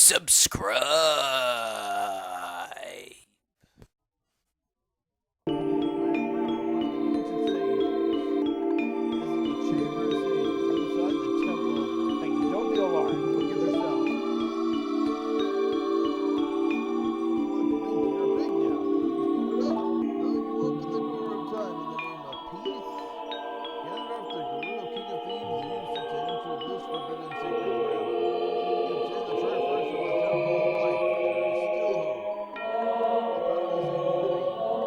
subscribe. Don't be alarmed. Look at yourself. You're big now. You've grown up. Though you open the door of time in the name of peace, Ganondorf, the Gerudo King of Thieves, used it to enter this forbidden sacred realm. You can say the prayer first from the temple of light, but there is still hope. The power is in your name. I've been waiting for you,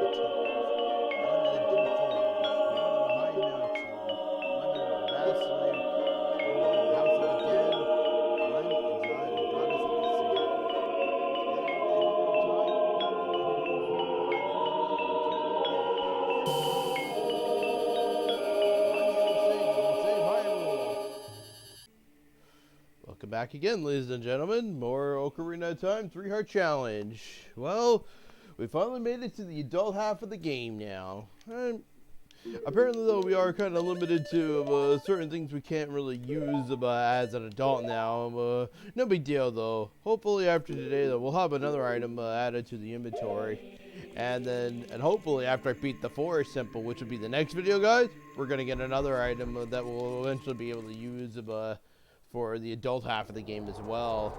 hero of time. The sages from below the five temples, one in the deep forest, one on a high mountain, one in a vast lake, one within the house of a den, one inside a goddess of the sea. Together they hold time, and the coins will bind the evil until the way of peace. On you sages and save Hyrule! Welcome back again, ladies and gentlemen. More Ocarina time 3-heart challenge. Well, we finally made it to the adult half of the game now. And apparently, though, we are kind of limited to certain things we can't really use as an adult now. No big deal, though. Hopefully, after today, though, we'll have another item added to the inventory. And hopefully, after I beat the forest temple, which will be the next video, guys, we're going to get another item that we'll eventually be able to use for the adult half of the game as well.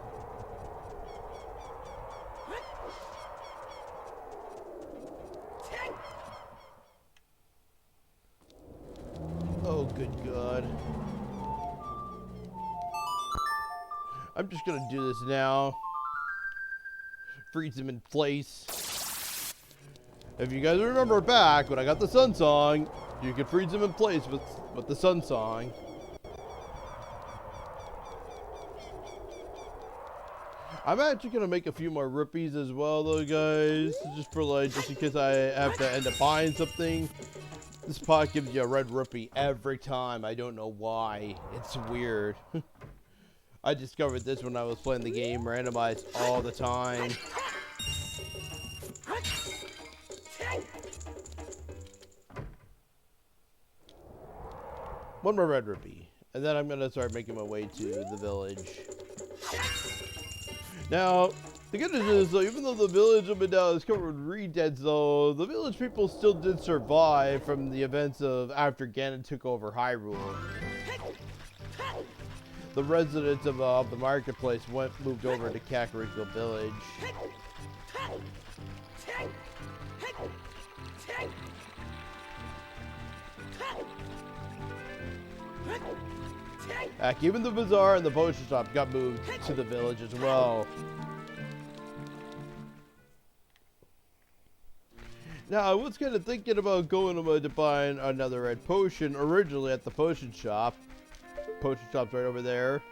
Oh, good God. I'm just gonna do this now. Freeze him in place. If you guys remember back when I got the Sun Song, you could freeze him in place with the Sun Song. I'm actually gonna make a few more rupees as well, though, guys, just in case I have to end up buying something. This pot gives you a red rupee every time. I don't know why. It's weird. I discovered this when I was playing the game randomized all the time. One more red rupee, and then I'm gonna start making my way to the village. Now, the good news is, though, even though the village of Minuet is covered with redeads, though, the village people still did survive from the events of after Ganon took over Hyrule. The residents of the marketplace moved over to Kakariko Village. Heck, even the bazaar and the potion shop got moved to the village as well. Now, I was kind of thinking about going to buy another red potion originally at the potion shop. Potion shop's right over there.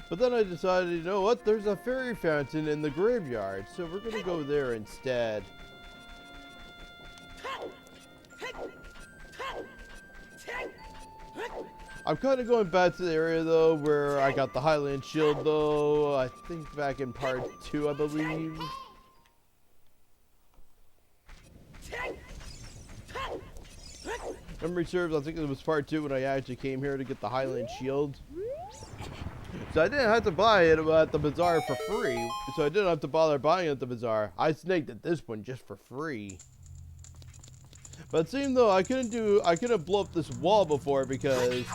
But then I decided, you know what, there's a fairy fountain in the graveyard, so we're going to go there instead. I'm kind of going back to the area, though, where I got the Highland Shield, though. I think back in part 2, I believe. Memory serves, I think it was part 2 when I actually came here to get the Highland Shield. So I didn't have to buy it at the bazaar for free. So I didn't have to bother buying it at the bazaar. I snaked at this one just for free. But it seemed, though, I couldn't blow up this wall before because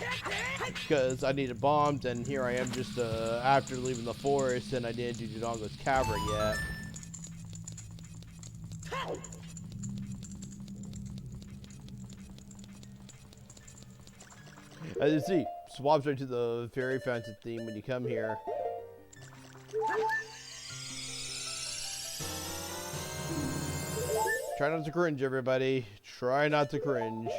I needed bombs, and here I am just after leaving the forest, and I didn't do Dodongo's Cavern yet. As you see, swaps right to the fairy fountain theme when you come here. Try not to cringe, everybody. Try not to cringe.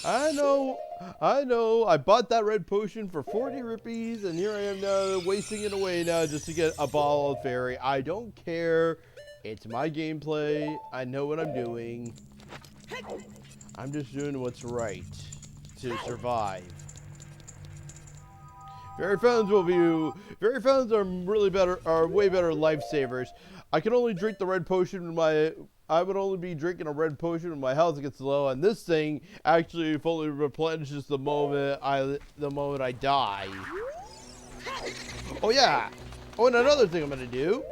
I know. I bought that red potion for 40 rupees, and here I am now wasting it away now just to get a ball of fairy. I don't care. It's my gameplay. I know what I'm doing. I'm just doing what's right to survive. Fairy fountains are really better, are way better lifesavers. I can only drink the red potion when I would only be drinking a red potion when my health gets low, and this thing actually fully replenishes the moment I die. Oh yeah. Oh, and another thing I'm gonna do.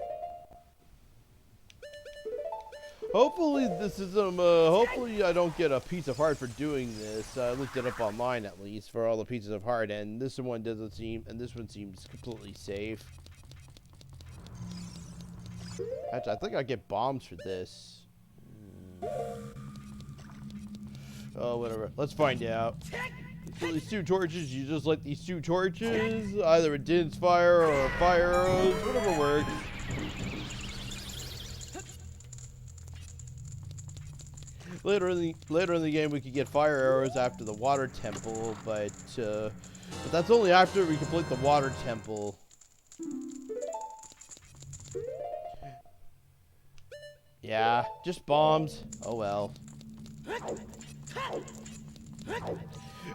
Hopefully this is hopefully I don't get a piece of heart for doing this. I looked it up online at least for all the pieces of heart, and this one doesn't seem, and this one seems completely safe. Actually, I think I get bombs for this. Oh, whatever. Let's find out. So these 2 torches, you just light these 2 torches, either a Din's fire or fire arrows, whatever works. Later in the game, we could get fire arrows after the water temple, but that's only after we complete the water temple. Yeah, just bombs. Oh well.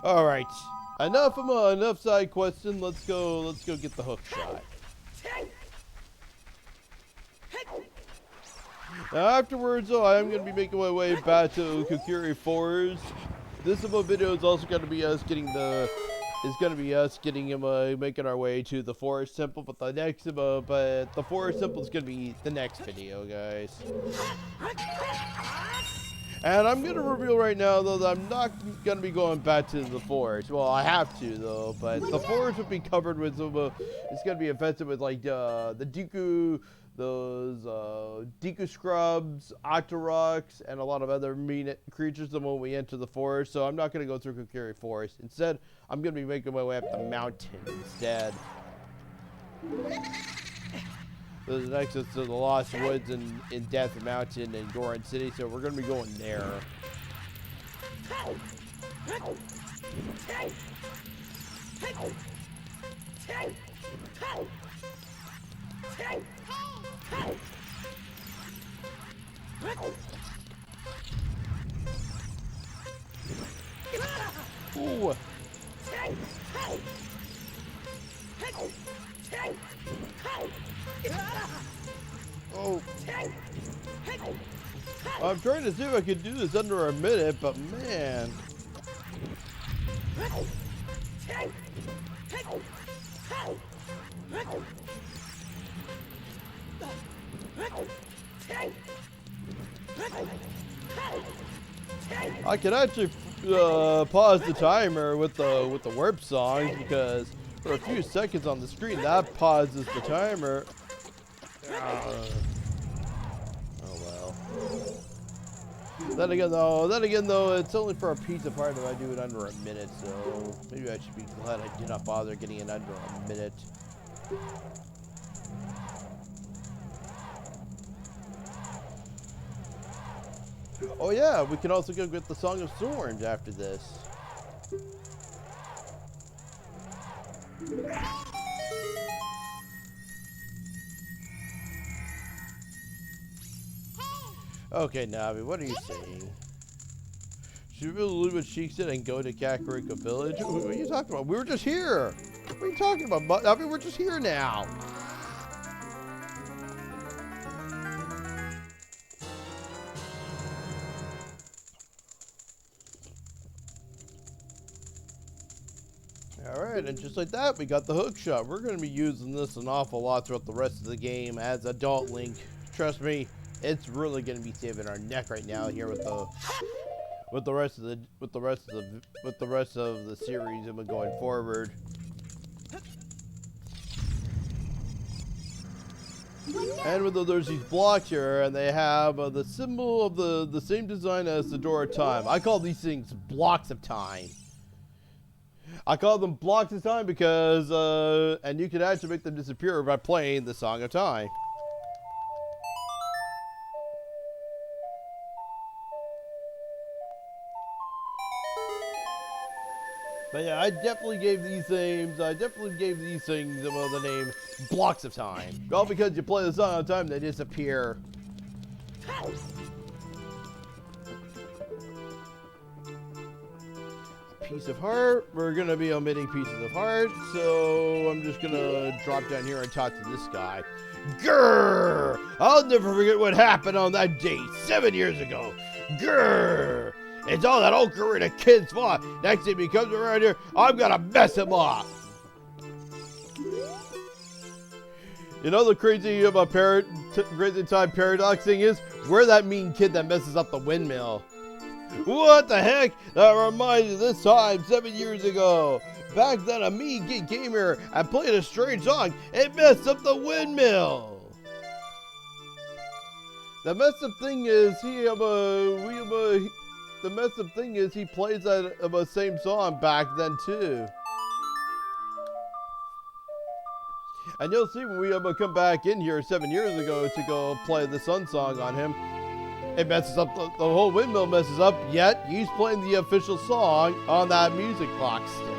All right, enough side questing. Let's go get the hook shot. Now afterwards, I am going to be making my way back to Kokiri Forest. This video is also going to be us getting making our way to the Forest Temple. But the Forest Temple is going to be the next video, guys. And I'm going to reveal right now, though, that I'm not going to be going back to the forest. Well, I have to, though, but the forest would be covered with some, it's going to be infested with, like, the Deku, those, Deku scrubs, Octoroks, and a lot of other mean creatures the moment we enter the forest. So I'm not going to go through Kokiri Forest. Instead, I'm going to be making my way up the mountain instead. There's an exit to the Lost Woods in Death Mountain and Goron City, so we're going to be going there. Ooh. Oh. I'm trying to see if I could do this under a minute, but man. I can actually pause the timer with the warp songs, because for a few seconds on the screen that pauses the timer. Oh well. Then again though, it's only for a piece of part if I do it under a minute, so maybe I should be glad I did not bother getting it under a minute. Oh yeah, we can also go get the Song of Swords after this. Okay, Navi, what are you saying? Should we leave what Sheik said and go to Kakariko Village? What are you talking about? We were just here! What are you talking about, Navi? We're just here now! Alright, and just like that, we got the Hookshot. We're going to be using this an awful lot throughout the rest of the game as Adult Link. Trust me. It's really gonna be saving our neck right now here with the rest of the series and going forward. And with there's these blocks here, and they have the symbol of the same design as the Door of Time. I call these things blocks of time. I call them blocks of time because and you can actually make them disappear by playing the Song of Time. But yeah, I definitely gave these things the name Blocks of Time. All because you play the Song of Time, they disappear. piece of heart. We're gonna be omitting pieces of heart, so I'm just gonna drop down here and talk to this guy. Grrr! I'll never forget what happened on that date 7 years ago. Grrr! It's all that Ocarina kid's fault. Next time he comes around here, I'm gonna mess him up. You know the crazy crazy time paradox thing is? We're that mean kid that messes up the windmill. What the heck? That reminds me of this time 7 years ago. Back then, a mean kid came here and played a strange song. It messed up the windmill. The messed up thing is he plays that same song back then too. And you'll see when we come back in here 7 years ago to go play the Sun song on him. It messes up, the whole windmill messes up, yet he's playing the official song on that music box still.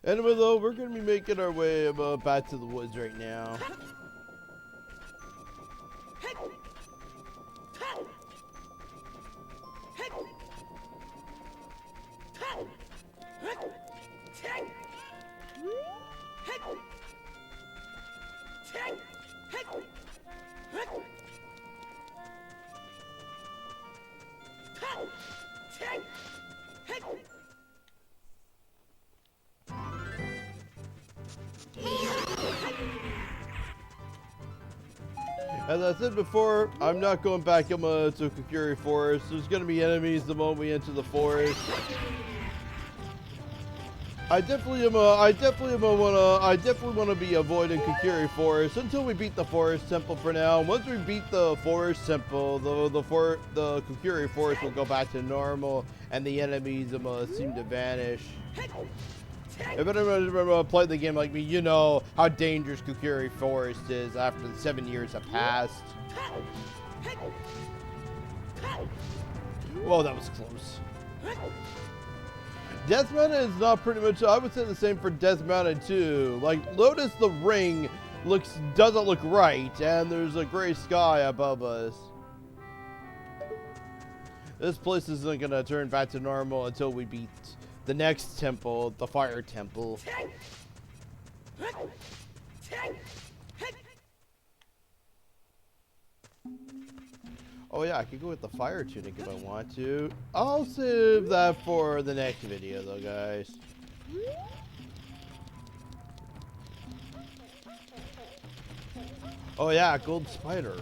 Anyway, though, we're going to be making our way back to the woods right now. As I said before, I'm not going back to Kokiri Forest. There's going to be enemies the moment we enter the forest. I definitely want to be avoiding Kokiri Forest until we beat the Forest Temple for now. Once we beat the Forest Temple, the Kokiri Forest will go back to normal, and the enemies seem to vanish. If anyone played the game like me, you know how dangerous Kokiri Forest is after the 7 years have passed. Whoa, that was close. Death Mountain is not pretty much, I would say the same for Death Mountain too. Like, Lotus the Ring doesn't look right, and there's a gray sky above us. This place isn't gonna turn back to normal until we beat the next temple, the Fire Temple. Oh yeah, I could go with the Fire Tunic if I want to. I'll save that for the next video though, guys. Oh yeah, Gold Spider.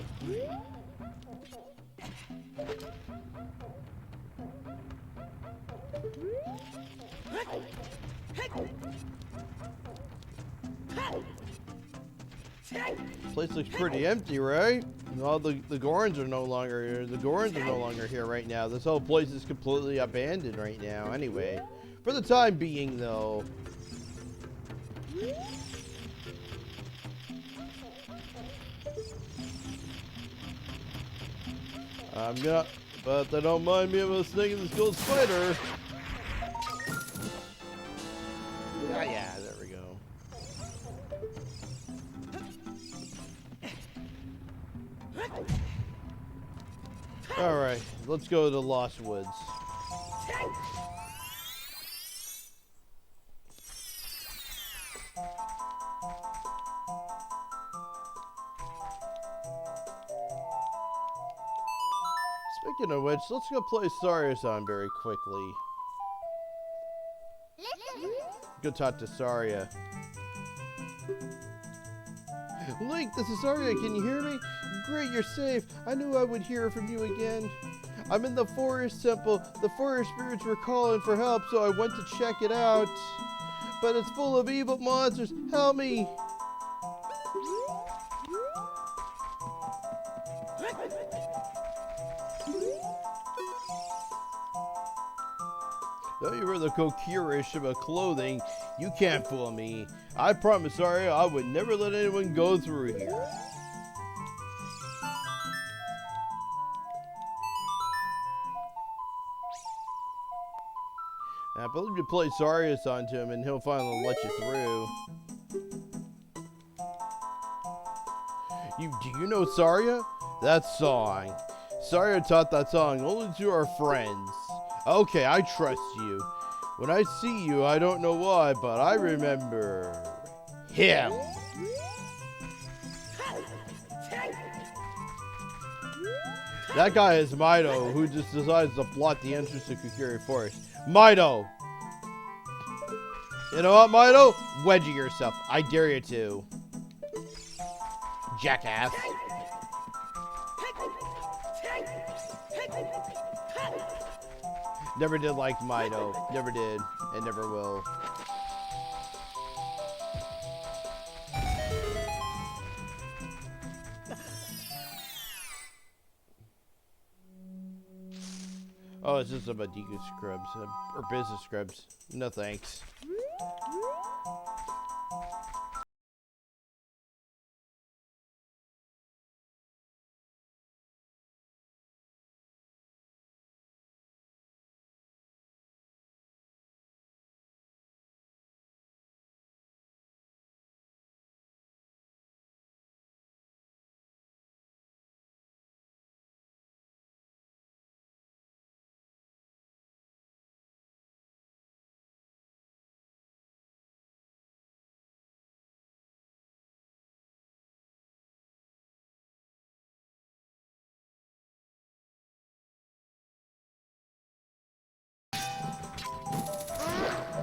Place looks pretty empty, right? And all the Gorons are no longer here. The Gorons are no longer here right now. This whole place is completely abandoned right now. Anyway, for the time being, though. But they don't mind me of a snake in this gold spider. Yeah, there we go. Alright, let's go to the Lost Woods. Speaking of which, let's go play Saria-san very quickly. Go talk to Saria. Link, this is Saria. Can you hear me? Great, you're safe. I knew I would hear from you again. I'm in the Forest Temple. The forest spirits were calling for help, so I went to check it out. But it's full of evil monsters. Help me! Though you wear the Kokiri clothing, you can't fool me. I promise, Saria, I would never let anyone go through here. believe you play Saria song to him and he'll finally let you through. Do you know Saria? That song. Saria taught that song only to our friends. Okay, I trust you. When I see you, I don't know why, but I remember him. That guy is Mido, who just decides to block the entrance to Kokiri Forest. Mido! You know what, Mido? Wedgie yourself. I dare you to. Jackass. Never did like Mido. Never did. And never will. Oh, it's just about Deku scrubs. Or business scrubs. No thanks.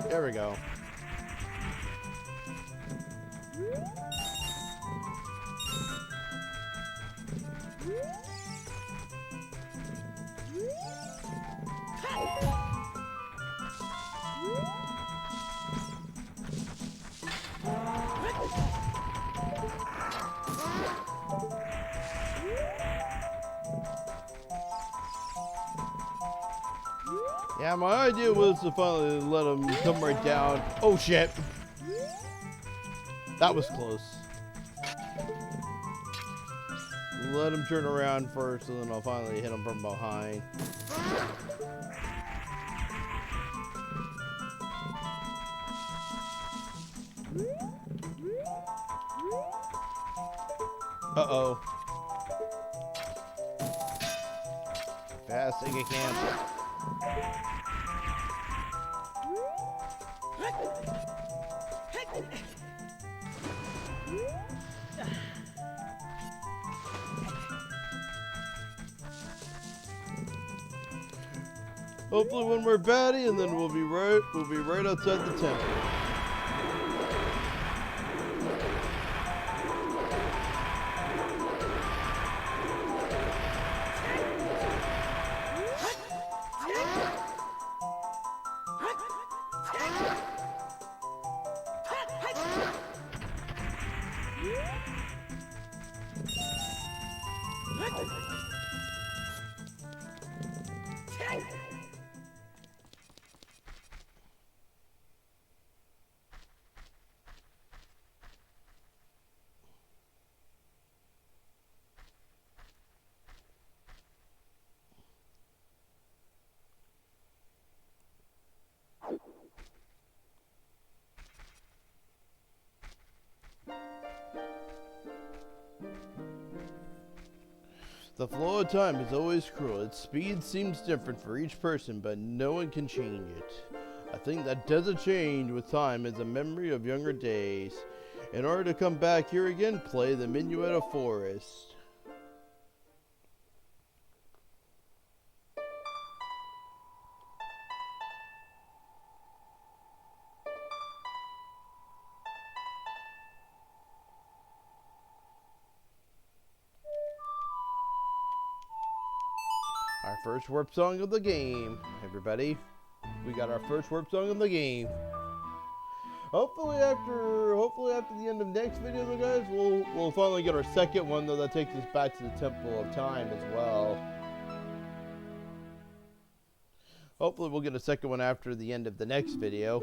There we go. Yeah, my idea was to finally let him come right down. Oh shit. That was close. Let him turn around first and then I'll finally hit him from behind. Uh-oh. Fast thing I can. Hopefully one more baddie and then we'll be right outside the temple. The flow of time is always cruel. Its speed seems different for each person, but no one can change it. A thing that doesn't change with time is a memory of younger days. In order to come back here again, play the Minuet of Forest. Our first warp song of the game, everybody. We got our first warp song of the game. Hopefully after the end of next video, guys, we'll finally get our second one, though that takes us back to the Temple of Time as well. Hopefully we'll get a second one after the end of the next video.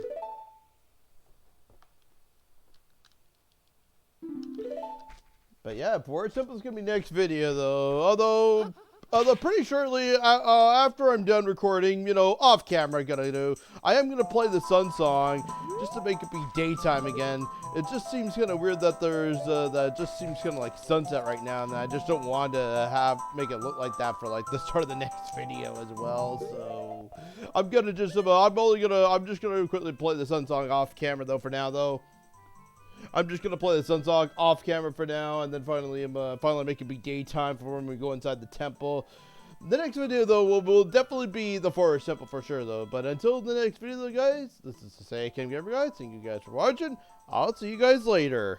But yeah, Forest Temple is gonna be next video, though. Although Pretty shortly after I'm done recording, you know, off camera, I am gonna play the Sun Song just to make it be daytime again. It just seems kind of weird that that it just seems kind of like sunset right now, and I just don't want to make it look like that for like the start of the next video as well. So I'm just gonna quickly play the Sun Song off camera though for now though. I'm just gonna play the Sun Song off camera for now, and then finally make it be daytime for when we go inside the temple. The next video though will definitely be the Forest Temple for sure though. But until the next video though, guys, this is to say, guys, thank you guys for watching. I'll see you guys later.